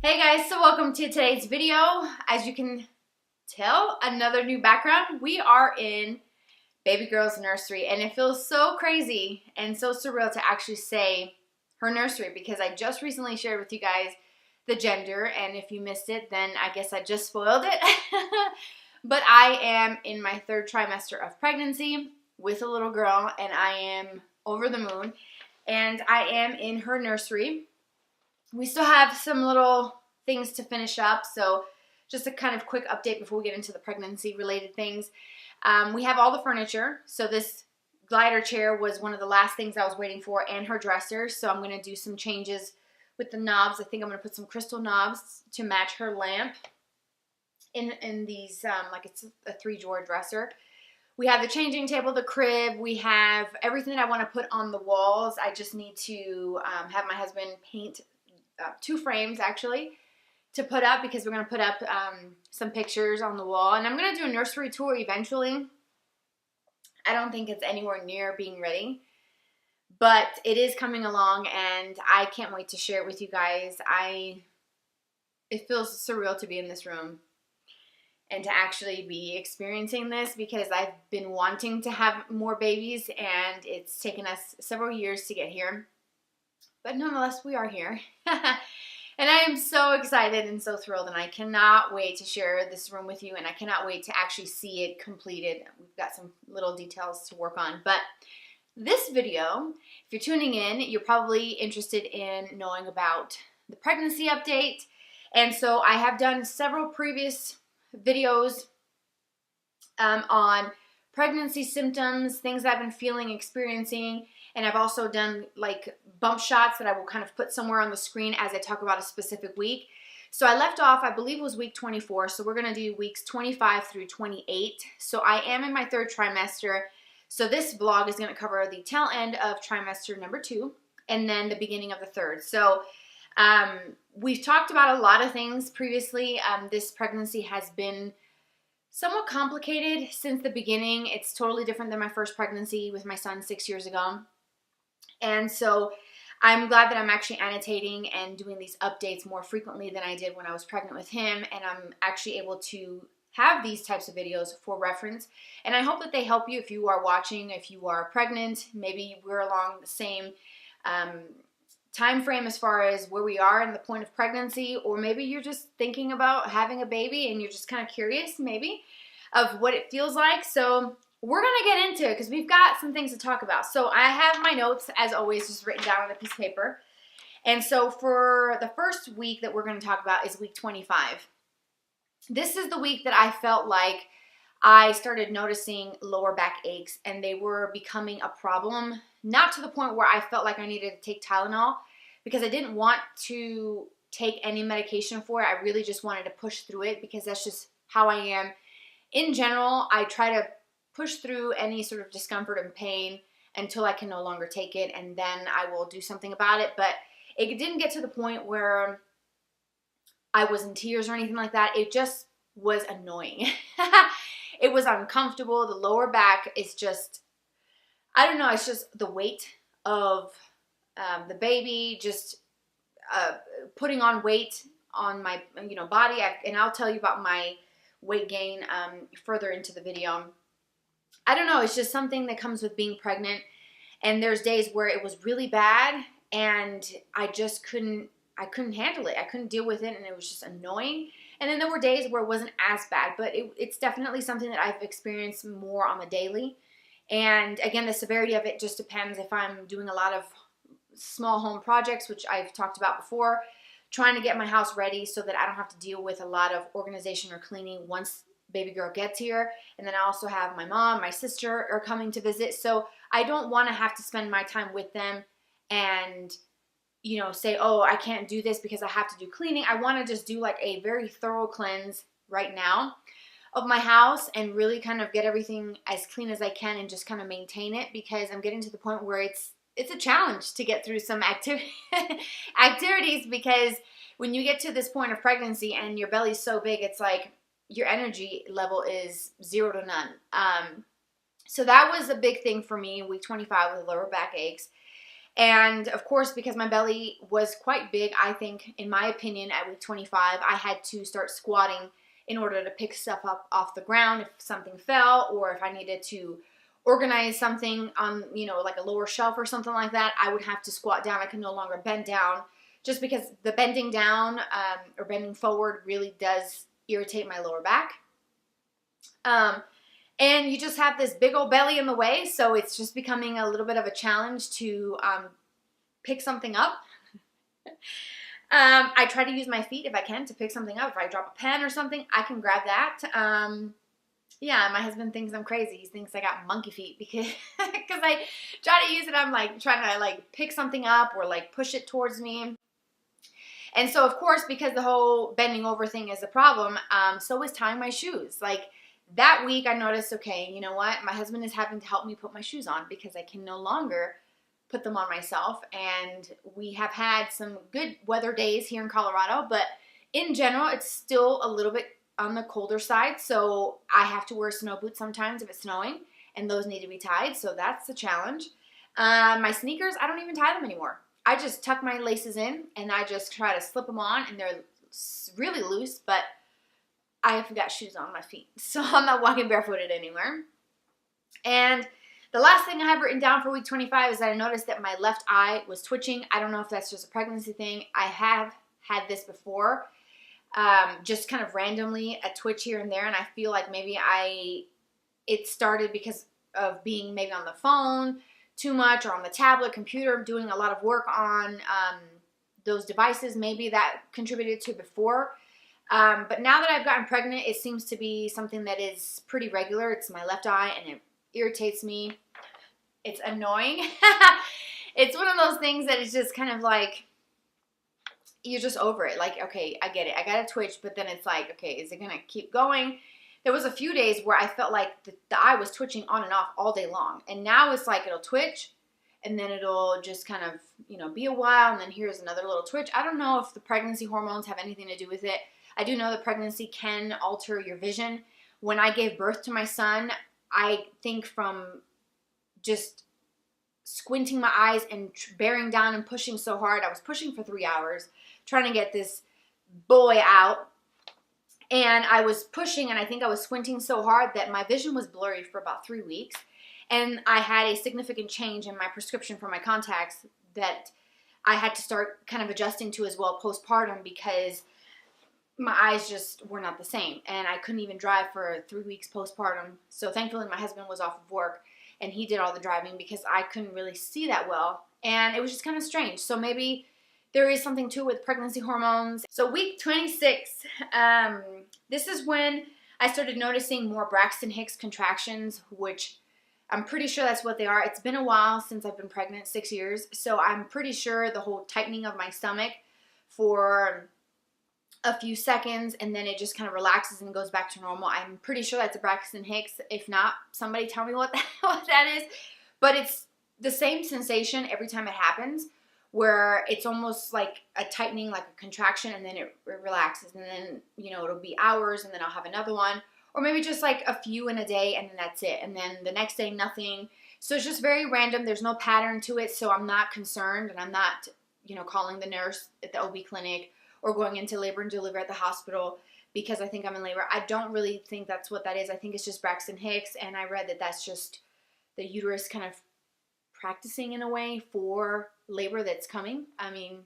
Hey guys, so welcome to today's video. As you can tell, another new background. We are in baby girl's nursery and it feels so crazy and so surreal to actually say her nursery because I just recently shared with you guys the gender, and if you missed it then I guess I just spoiled it. But I am in my third trimester of pregnancy with a little girl and I am over the moon, and I am in her nursery. We still have some little things to finish up, so just a kind of quick update before we get into the pregnancy related things. We have all the furniture, so this glider chair was one of the last things I was waiting for, and her dresser, so I'm going to do some changes with the knobs. I think I'm going to put some crystal knobs to match her lamp in these, like it's a 3-drawer dresser. We have the changing table, the crib, we have everything that I want to put on the walls. I just need to have my husband paint 2 frames actually to put up, because we're going to put up some pictures on the wall, and I'm going to do a nursery tour eventually. I don't think it's anywhere near being ready, but it is coming along and I can't wait to share it with you guys. It feels surreal to be in this room and to actually be experiencing this, because I've been wanting to have more babies and it's taken us several years to get here. But nonetheless, we are here. And I am so excited and so thrilled, and I cannot wait to share this room with you, and I cannot wait to actually see it completed. We've got some little details to work on. But this video, if you're tuning in, you're probably interested in knowing about the pregnancy update. And so I have done several previous videos on pregnancy symptoms, things I've been feeling, experiencing. And I've also done like bump shots that I will kind of put somewhere on the screen as I talk about a specific week. So I left off, I believe it was week 24. So we're going to do weeks 25 through 28. So I am in my 3rd trimester. So this vlog is going to cover the tail end of trimester number 2 and then the beginning of the 3rd. So we've talked about a lot of things previously. This pregnancy has been somewhat complicated since the beginning. It's totally different than my first pregnancy with my son 6 years ago. And so I'm glad that I'm actually annotating and doing these updates more frequently than I did when I was pregnant with him. And I'm actually able to have these types of videos for reference. And I hope that they help you if you are watching, if you are pregnant. Maybe we're along the same time frame as far as where we are in the point of pregnancy, or maybe you're just thinking about having a baby and you're just kind of curious maybe of what it feels like. So we're going to get into it because we've got some things to talk about. So I have my notes, as always, just written down on a piece of paper. And so for the first week that we're going to talk about is week 25. This is the week that I felt like I started noticing lower back aches, and they were becoming a problem. Not to the point where I felt like I needed to take Tylenol, because I didn't want to take any medication for it. I really just wanted to push through it because that's just how I am. In general, I try to push through any sort of discomfort and pain until I can no longer take it, and then I will do something about it. But it didn't get to the point where I was in tears or anything like that. It just was annoying. It was uncomfortable. The lower back is just, I don't know, it's just the weight of the baby, just putting on weight on my body. And I'll tell you about my weight gain further into the video. I don't know, it's just something that comes with being pregnant. And there's days where it was really bad and I just couldn't handle it. I couldn't deal with it, and it was just annoying. And then there were days where it wasn't as bad, but it's definitely something that I've experienced more on the daily. And again, the severity of it just depends if I'm doing a lot of small home projects, which I've talked about before, trying to get my house ready so that I don't have to deal with a lot of organization or cleaning once baby girl gets here. And then I also have my mom, my sister are coming to visit. So I don't want to have to spend my time with them and, say, oh, I can't do this because I have to do cleaning. I want to just do like a very thorough cleanse right now of my house and really kind of get everything as clean as I can and just kind of maintain it, because I'm getting to the point where it's a challenge to get through some activities, because when you get to this point of pregnancy and your belly's so big, it's like your energy level is 0 to none. So that was a big thing for me, week 25 with lower back aches. And of course, because my belly was quite big, I think, in my opinion, at week 25, I had to start squatting in order to pick stuff up off the ground if something fell, or if I needed to organize something on, you know, like a lower shelf or something like that, I would have to squat down. I could no longer bend down, just because the bending down or bending forward really does irritate my lower back. And you just have this big old belly in the way, so it's just becoming a little bit of a challenge to pick something up. I try to use my feet if I can to pick something up. If I drop a pen or something, I can grab that. Yeah, my husband thinks I'm crazy. He thinks I got monkey feet because I try to use it. I'm like trying to like pick something up or like push it towards me. And so, of course, because the whole bending over thing is a problem, so is tying my shoes. Like, that week I noticed, okay, you know what? My husband is having to help me put my shoes on because I can no longer put them on myself. And we have had some good weather days here in Colorado, but in general, it's still a little bit on the colder side. So I have to wear snow boots sometimes if it's snowing, and those need to be tied. So that's the challenge. My sneakers, I don't even tie them anymore. I just tuck my laces in and I just try to slip them on, and they're really loose, but I have got shoes on my feet, so I'm not walking barefooted anywhere. And the last thing I have written down for week 25 is that I noticed that my left eye was twitching. I don't know if that's just a pregnancy thing. I have had this before, just kind of randomly a twitch here and there, and I feel like maybe it started because of being maybe on the phone too much or on the tablet, computer, doing a lot of work on those devices. Maybe that contributed to before. But now that I've gotten pregnant, it seems to be something that is pretty regular. It's my left eye, and it irritates me. It's annoying. It's one of those things that is just kind of like, you're just over it. Like, okay, I get it. I got a twitch, but then it's like, okay, is it going to keep going? There was a few days where I felt like the eye was twitching on and off all day long. And now it's like it'll twitch, and then it'll just kind of, you know, be a while, and then here's another little twitch. I don't know if the pregnancy hormones have anything to do with it. I do know that pregnancy can alter your vision. When I gave birth to my son, I think from just squinting my eyes and bearing down and pushing so hard, I was pushing for 3 hours, trying to get this boy out. And I was pushing, and I think I was squinting so hard that my vision was blurry for about 3 weeks. And I had a significant change in my prescription for my contacts that I had to start kind of adjusting to as well postpartum, because my eyes just were not the same, and I couldn't even drive for 3 weeks postpartum. So thankfully my husband was off of work, and he did all the driving because I couldn't really see that well, and it was just kind of strange. So maybe there is something to it with pregnancy hormones. So week 26, this is when I started noticing more Braxton Hicks contractions, which I'm pretty sure that's what they are. It's been a while since I've been pregnant, 6 years, so I'm pretty sure the whole tightening of my stomach for a few seconds, and then it just kind of relaxes and goes back to normal. I'm pretty sure that's a Braxton Hicks. If not, somebody tell me what that is. But it's the same sensation every time it happens, where it's almost like a tightening, like a contraction, and then it relaxes, and then, you know, it'll be hours, and then I'll have another one, or maybe just like a few in a day, and then that's it, and then the next day nothing. So it's just very random. There's no pattern to it, so I'm not concerned, and I'm not, you know, calling the nurse at the OB clinic or going into labor and delivery at the hospital because I think I'm in labor. I don't really think that's what that is. I think it's just Braxton Hicks, and I read that that's just the uterus kind of practicing in a way for labor that's coming. I mean,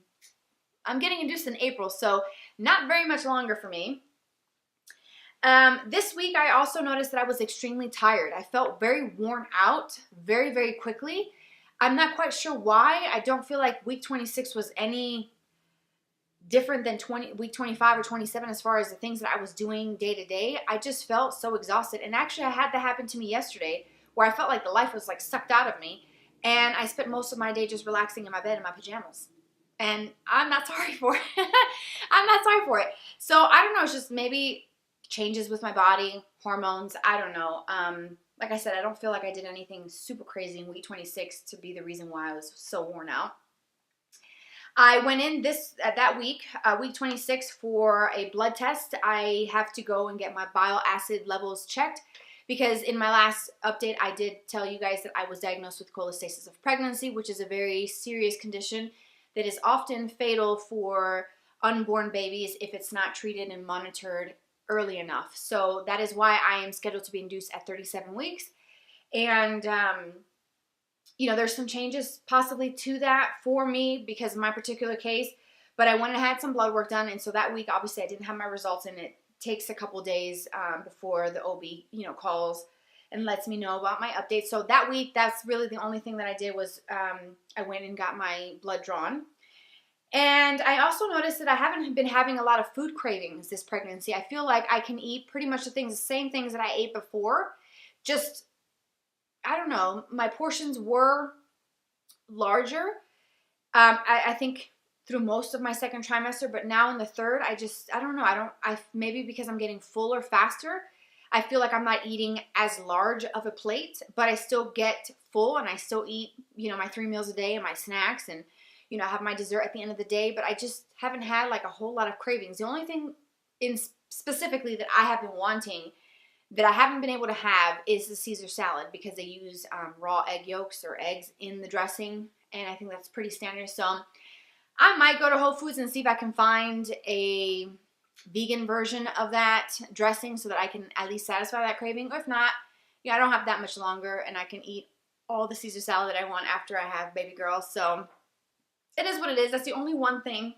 I'm getting induced in April, so not very much longer for me. This week, I also noticed that I was extremely tired. I felt very worn out very, very quickly. I'm not quite sure why. I don't feel like week 26 was any different than week 25 or 27 as far as the things that I was doing day to day. I just felt so exhausted. And actually, I had that happen to me yesterday, where I felt like the life was like sucked out of me. And I spent most of my day just relaxing in my bed in my pajamas. And I'm not sorry for it. I'm not sorry for it. So I don't know. It's just maybe changes with my body, hormones. I don't know. Like I said, I don't feel like I did anything super crazy in week 26 to be the reason why I was so worn out. I went in that week, week 26, for a blood test. I have to go and get my bile acid levels checked because in my last update, I did tell you guys that I was diagnosed with cholestasis of pregnancy, which is a very serious condition that is often fatal for unborn babies if it's not treated and monitored early enough. So that is why I am scheduled to be induced at 37 weeks. And, you know, there's some changes possibly to that for me because of my particular case, but I went and had some blood work done. And so that week, obviously I didn't have my results, and it takes a couple days before the OB, you know, calls and lets me know about my updates. So that week, that's really the only thing that I did was I went and got my blood drawn. And I also noticed that I haven't been having a lot of food cravings this pregnancy. I feel like I can eat pretty much the same things that I ate before. Just, I don't know, my portions were larger. I think through most of my second trimester, but now in the third, I don't know. Maybe because I'm getting fuller faster, I feel like I'm not eating as large of a plate, but I still get full and I still eat, you know, my 3 meals a day and my snacks, and you know, I have my dessert at the end of the day, but I just haven't had like a whole lot of cravings. The only thing specifically that I have been wanting that I haven't been able to have is the Caesar salad, because they use raw egg yolks or eggs in the dressing, and I think that's pretty standard. So I might go to Whole Foods and see if I can find a vegan version of that dressing so that I can at least satisfy that craving. Or if not, yeah, I don't have that much longer, and I can eat all the Caesar salad that I want after I have baby girl. So it is what it is. That's the only one thing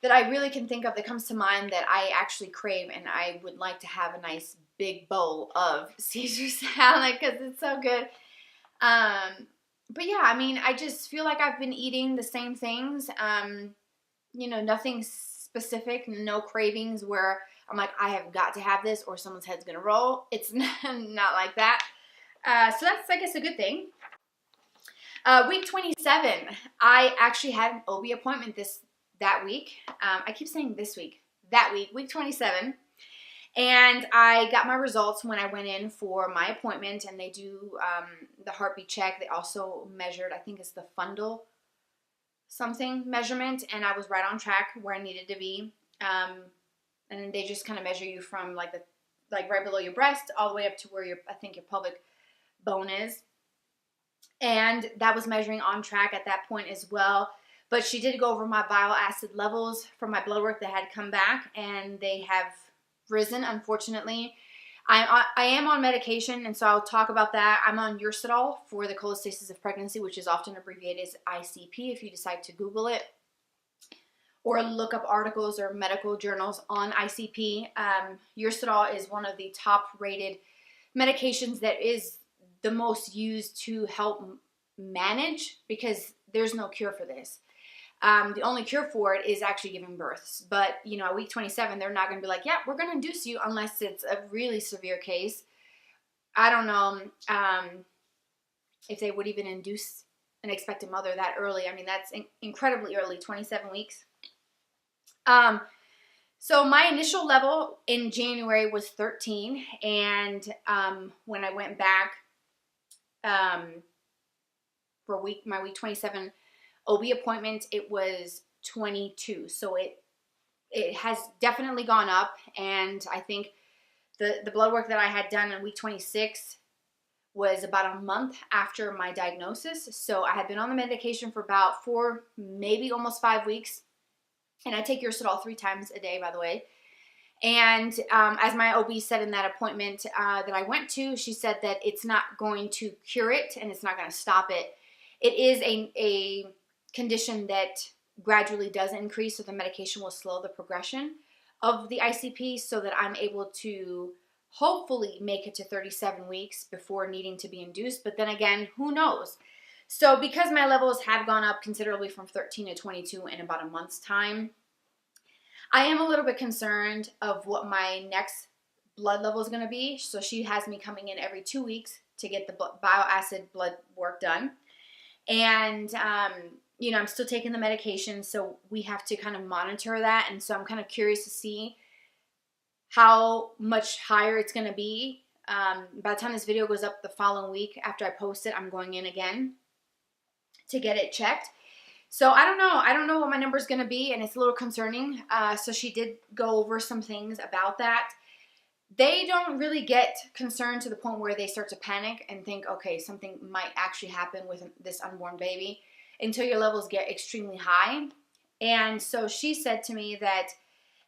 that I really can think of that comes to mind that I actually crave, and I would like to have a nice big bowl of Caesar salad because it's so good. But yeah, I mean, I just feel like I've been eating the same things. You know, nothing specific, no cravings where I'm like, I have got to have this or someone's head's gonna roll. It's not like that. So that's, I guess, a good thing. Week 27, I actually had an OB appointment that week. I keep saying this week. That week, week 27. And I got my results when I went in for my appointment, and they do the heartbeat check. They also measured, I think it's the fundal something measurement, and I was right on track where I needed to be. And they just kind of measure you from like right below your breast all the way up to where I think your pelvic bone is. And that was measuring on track at that point as well. But she did go over my bile acid levels from my blood work that had come back, and they have risen, unfortunately. I am on medication, and so I'll talk about that. I'm on Nursery for the cholestasis of pregnancy, which is often abbreviated as ICP if you decide to Google it or look up articles or medical journals on ICP. Nursery is one of the top-rated medications that is the most used to help manage, because there's no cure for this. The only cure for it is actually giving births. But, you know, at week 27, they're not going to be like, yeah, we're going to induce you unless it's a really severe case. I don't know if they would even induce an expectant mother that early. I mean, that's incredibly early, 27 weeks. So my initial level in January was 13. And when I went back for my week 27 OB appointment, it was 22. So it has definitely gone up, and I think the blood work that I had done in week 26 was about a month after my diagnosis. So I had been on the medication for about 4, maybe almost 5 weeks, and I take Nursery 3 times a day, by the way. And as my OB said in that appointment that I went to, she said that it's not going to cure it and it's not going to stop it. It is a condition that gradually does increase, so the medication will slow the progression of the ICP so that I'm able to hopefully make it to 37 weeks before needing to be induced. But then again, who knows? So because my levels have gone up considerably from 13 to 22 in about a month's time, I am a little bit concerned of what my next blood level is going to be. So she has me coming in every 2 weeks to get the bile acid blood work done. And, you know, I'm still taking the medication, so we have to kind of monitor that. And so I'm kind of curious to see how much higher it's going to be. By the time this video goes up the following week after I post it, I'm going in again to get it checked. So I don't know. I don't know what my number is going to be, and it's a little concerning. So she did go over some things about that. they don't really get concerned to the point where they start to panic and think, okay, something might actually happen with this unborn baby, until your levels get extremely high. And so she said to me that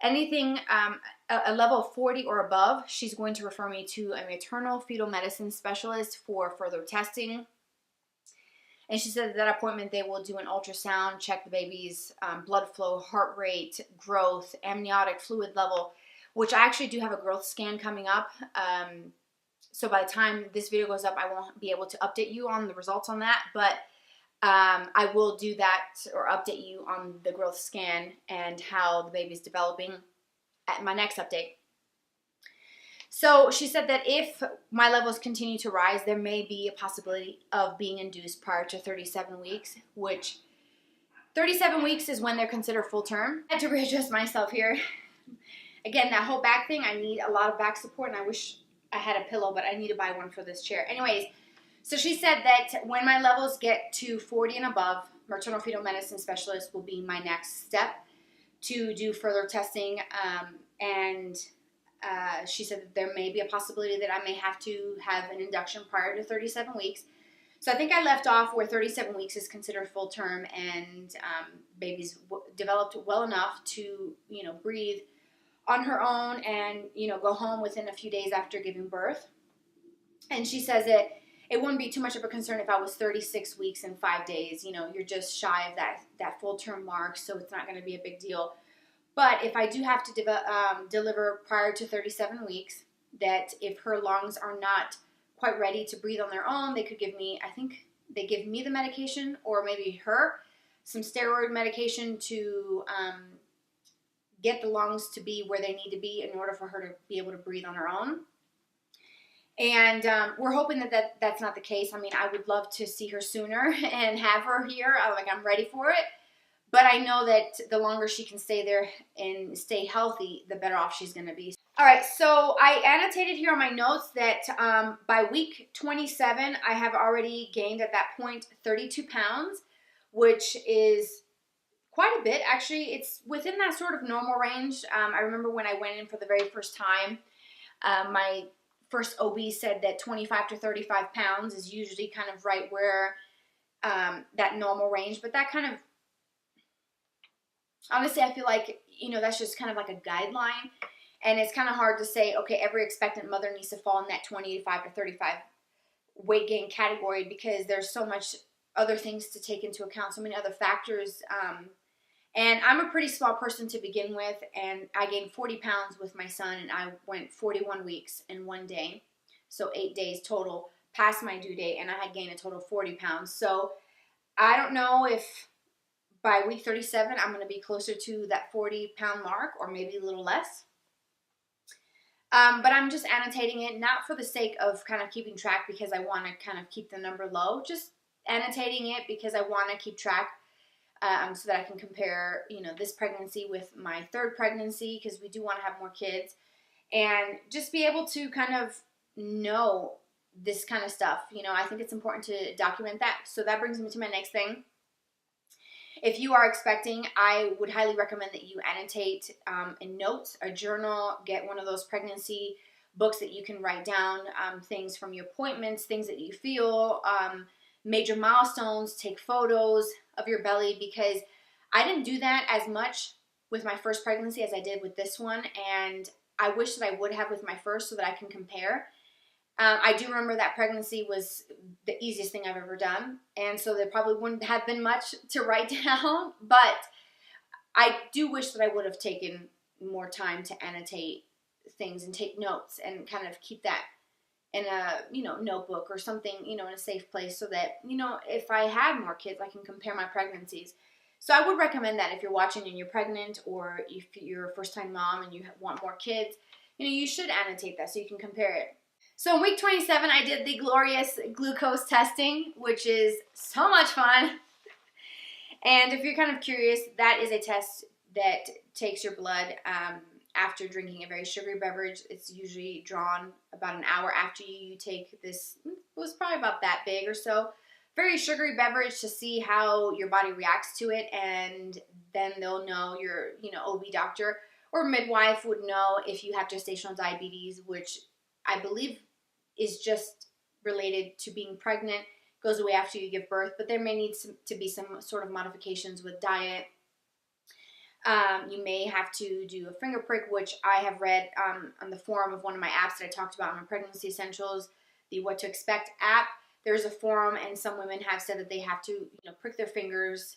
anything a level 40 or above, she's going to refer me to a maternal fetal medicine specialist for further testing. And she said at that appointment they will do an ultrasound, check the baby's blood flow, heart rate, growth, amniotic fluid level, which I actually do have a growth scan coming up. So by the time this video goes up, I won't be able to update you on the results on that, but I will do that or update you on the growth scan and how the baby's developing at my next update. So she said that if my levels continue to rise, there may be a possibility of being induced prior to 37 weeks, which 37 weeks is when they're considered full term. I had to readjust myself here. Again, that whole back thing, I need a lot of back support, and I wish I had a pillow, but I need to buy one for this chair. Anyways, so she said that when my levels get to 40 and above, maternal fetal medicine specialist will be my next step to do further testing, and she said that there may be a possibility that I may have to have an induction prior to 37 weeks. So I think I left off where 37 weeks is considered full term, and baby's developed well enough to, breathe on her own and, go home within a few days after giving birth. And she says that it wouldn't be too much of a concern if I was 36 weeks and 5 days. You're just shy of that full term mark, so it's not going to be a big deal. But if I do have to deliver prior to 37 weeks, that if her lungs are not quite ready to breathe on their own, they could give me, I think they give me the medication, or maybe her, some steroid medication to get the lungs to be where they need to be in order for her to be able to breathe on her own. And we're hoping that that's not the case. I mean, I would love to see her sooner and have her here. I'm ready for it. But I know that the longer she can stay there and stay healthy, the better off she's going to be. All right, so I annotated here on my notes that by week 27, I have already gained at that point 32 pounds, which is quite a bit. Actually, it's within that sort of normal range. I remember when I went in for the very first time, my first OB said that 25 to 35 pounds is usually kind of right where that normal range, but that kind of, honestly, I feel like, that's just kind of like a guideline, and it's kind of hard to say, okay, every expectant mother needs to fall in that 25 to 35 weight gain category, because there's so much other things to take into account, so many other factors. And I'm a pretty small person to begin with, and I gained 40 pounds with my son, and I went 41 weeks in one day, so 8 days total past my due date, and I had gained a total of 40 pounds. So I don't know if by week 37 I'm going to be closer to that 40-pound mark, or maybe a little less. But I'm just annotating it, not for the sake of kind of keeping track because I want to kind of keep the number low, just annotating it because I want to keep track so that I can compare, this pregnancy with my third pregnancy, because we do want to have more kids, and just be able to kind of know this kind of stuff. I think it's important to document that. So that brings me to my next thing. If you are expecting, I would highly recommend that you annotate in notes, a journal, get one of those pregnancy books that you can write down things from your appointments, things that you feel, major milestones, take photos of your belly, because I didn't do that as much with my first pregnancy as I did with this one, and I wish that I would have with my first so that I can compare. I do remember that pregnancy was the easiest thing I've ever done, and so there probably wouldn't have been much to write down, but I do wish that I would have taken more time to annotate things and take notes and kind of keep that in a, notebook or something, in a safe place, so that, if I had more kids, I can compare my pregnancies. So I would recommend that if you're watching and you're pregnant, or if you're a first-time mom and you want more kids, you should annotate that so you can compare it. So in week 27, I did the glorious glucose testing, which is so much fun. And if you're kind of curious, that is a test that takes your blood after drinking a very sugary beverage. It's usually drawn about an hour after you take this, it was probably about that big or so, very sugary beverage, to see how your body reacts to it, and then they'll know, your OB doctor or midwife would know if you have gestational diabetes, which I believe is just related to being pregnant, goes away after you give birth, but there may need to be some sort of modifications with diet. You may have to do a finger prick, which I have read on the forum of one of my apps that I talked about in my Pregnancy Essentials, the What to Expect app. There's a forum, and some women have said that they have to, prick their fingers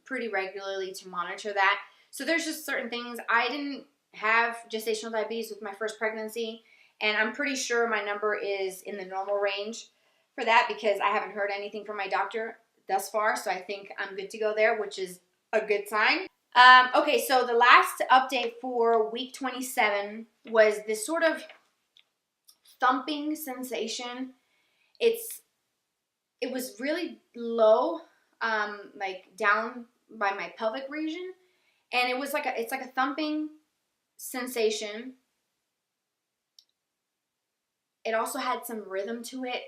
pretty regularly to monitor that. So there's just certain things. I didn't have gestational diabetes with my first pregnancy, and I'm pretty sure my number is in the normal range for that because I haven't heard anything from my doctor thus far, so I think I'm good to go there, which is a good sign. Okay, so the last update for week 27 was this sort of thumping sensation. It was really low, like down by my pelvic region, and it's like a thumping sensation. It also had some rhythm to it,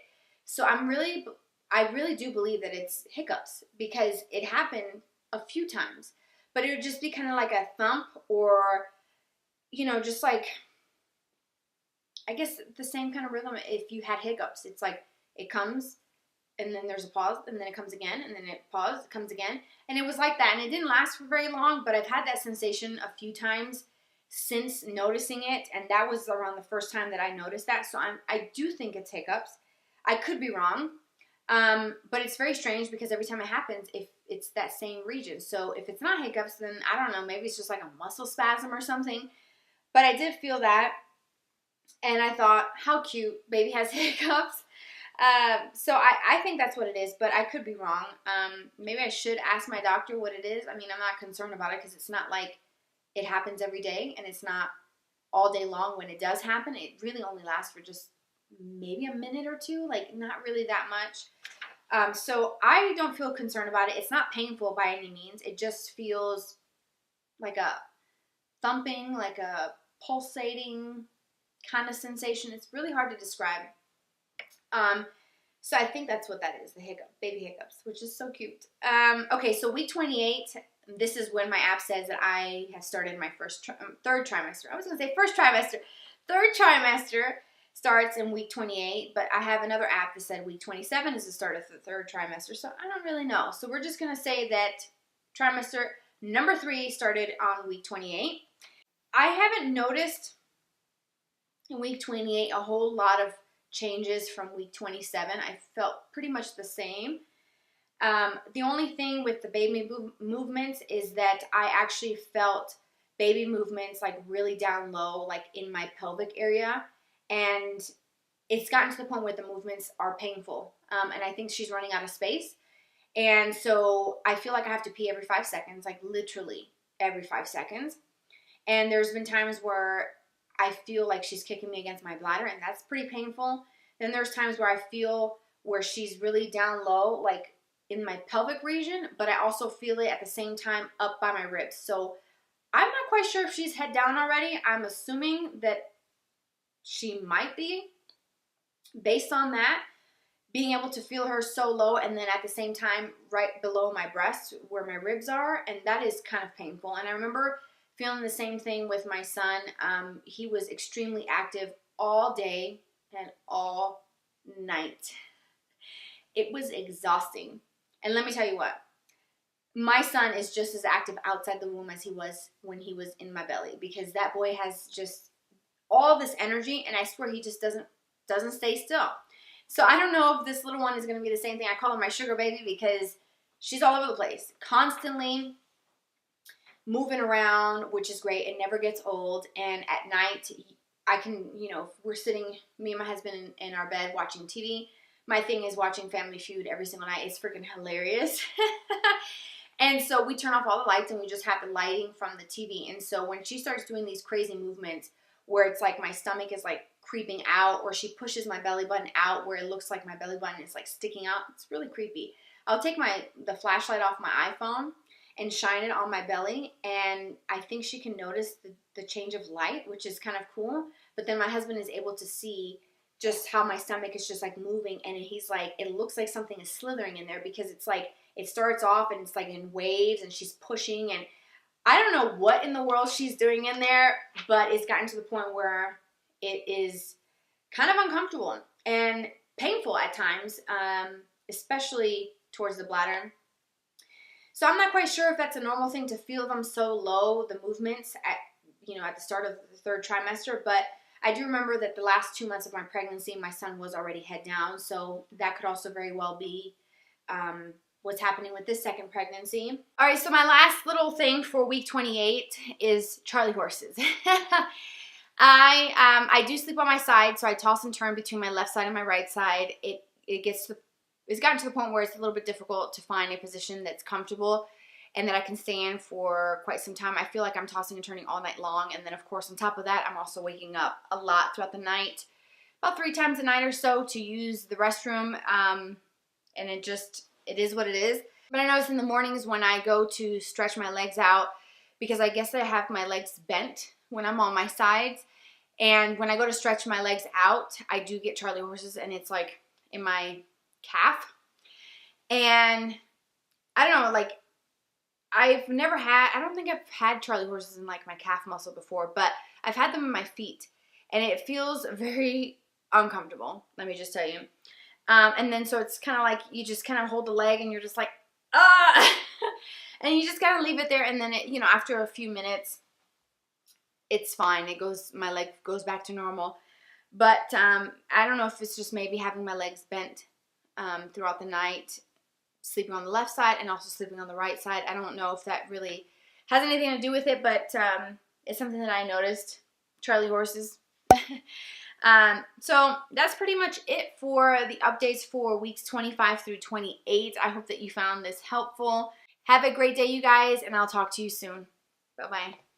so I really do believe that it's hiccups because it happened a few times, but it would just be kind of like a thump or, just like, I guess the same kind of rhythm if you had hiccups. It's like it comes and then there's a pause and then it comes again and then it pauses, it comes again. And it was like that, and it didn't last for very long, but I've had that sensation a few times since noticing it, and that was around the first time that I noticed that. So I do think it's hiccups. I could be wrong, but it's very strange because every time it happens, if it's that same region. So if it's not hiccups, then I don't know, maybe it's just like a muscle spasm or something. But I did feel that, and I thought, how cute, baby has hiccups. So I think that's what it is, but I could be wrong. Maybe I should ask my doctor what it is. I mean, I'm not concerned about it because it's not like it happens every day, and it's not all day long when it does happen. It really only lasts for just maybe a minute or two, like not really that much. So I don't feel concerned about it. It's not painful by any means. It just feels like a thumping, like a pulsating kind of sensation. It's really hard to describe. So I think that's what that is, the baby hiccups, which is so cute. Okay, so week 28, this is when my app says that I have started my third trimester. I was going to say first trimester. Third trimester starts in week 28, but I have another app that said week 27 is the start of the third trimester, so I don't really know. So we're just going to say that trimester number 3 started on week 28. I haven't noticed in week 28 a whole lot of changes from week 27. I felt pretty much the same. The only thing with the baby movements is that I actually felt baby movements like really down low, like in my pelvic area, and it's gotten to the point where the movements are painful, and I think she's running out of space, and so I feel like I have to pee every 5 seconds, like literally every 5 seconds, and there's been times where I feel like she's kicking me against my bladder, and that's pretty painful. Then there's times where I feel where she's really down low, like in my pelvic region, but I also feel it at the same time up by my ribs. So I'm not quite sure if she's head down already. I'm assuming that she might be, based on that, being able to feel her so low and then at the same time right below my breast where my ribs are, and that is kind of painful. And I remember feeling the same thing with my son. He was extremely active all day and all night. It was exhausting. And let me tell you what, my son is just as active outside the womb as he was when he was in my belly, because that boy has just all this energy, and I swear he just doesn't stay still. So I don't know if this little one is going to be the same thing. I call her my sugar baby because she's all over the place, constantly moving around, which is great. It never gets old. And at night, I can, if we're sitting, me and my husband in our bed watching TV, my thing is watching Family Feud every single night. It's freaking hilarious. And so we turn off all the lights and we just have the lighting from the TV. And so when she starts doing these crazy movements where it's like my stomach is like creeping out, or she pushes my belly button out where it looks like my belly button is like sticking out, it's really creepy. I'll take the flashlight off my iPhone and shine it on my belly, and I think she can notice the change of light, which is kind of cool. But then my husband is able to see just how my stomach is just like moving, and he's like, it looks like something is slithering in there, because it's like it starts off and it's like in waves and she's pushing, and I don't know what in the world she's doing in there, but it's gotten to the point where it is kind of uncomfortable and painful at times, especially towards the bladder. So I'm not quite sure if that's a normal thing to feel them so low, the movements at, you know, at the start of the third trimester, but I do remember that the last 2 months of my pregnancy, my son was already head down, so that could also very well be what's happening with this second pregnancy. All right, so my last little thing for week 28 is Charlie horses. I do sleep on my side, so I toss and turn between my left side and my right side. It's gotten to the point where it's a little bit difficult to find a position that's comfortable and that I can stay in for quite some time. I feel like I'm tossing and turning all night long, and then of course on top of that, I'm also waking up a lot throughout the night, about 3 times a night or so, to use the restroom, and it is what it is. But I notice in the mornings when I go to stretch my legs out, because I guess I have my legs bent when I'm on my sides, and when I go to stretch my legs out, I do get Charlie horses, and it's like in my calf. And I don't know, like, I don't think I've had Charlie horses in like my calf muscle before, but I've had them in my feet, and it feels very uncomfortable, let me just tell you. And then so it's kind of like you just kind of hold the leg and you're just like, ah, and you just kind of leave it there, and then it, you know, after a few minutes, it's fine. My leg goes back to normal. But I don't know if it's just maybe having my legs bent throughout the night, sleeping on the left side and also sleeping on the right side. I don't know if that really has anything to do with it, but it's something that I noticed. Charlie horses. So that's pretty much it for the updates for weeks 25 through 28. I hope that you found this helpful. Have a great day, you guys, and I'll talk to you soon. Bye-bye.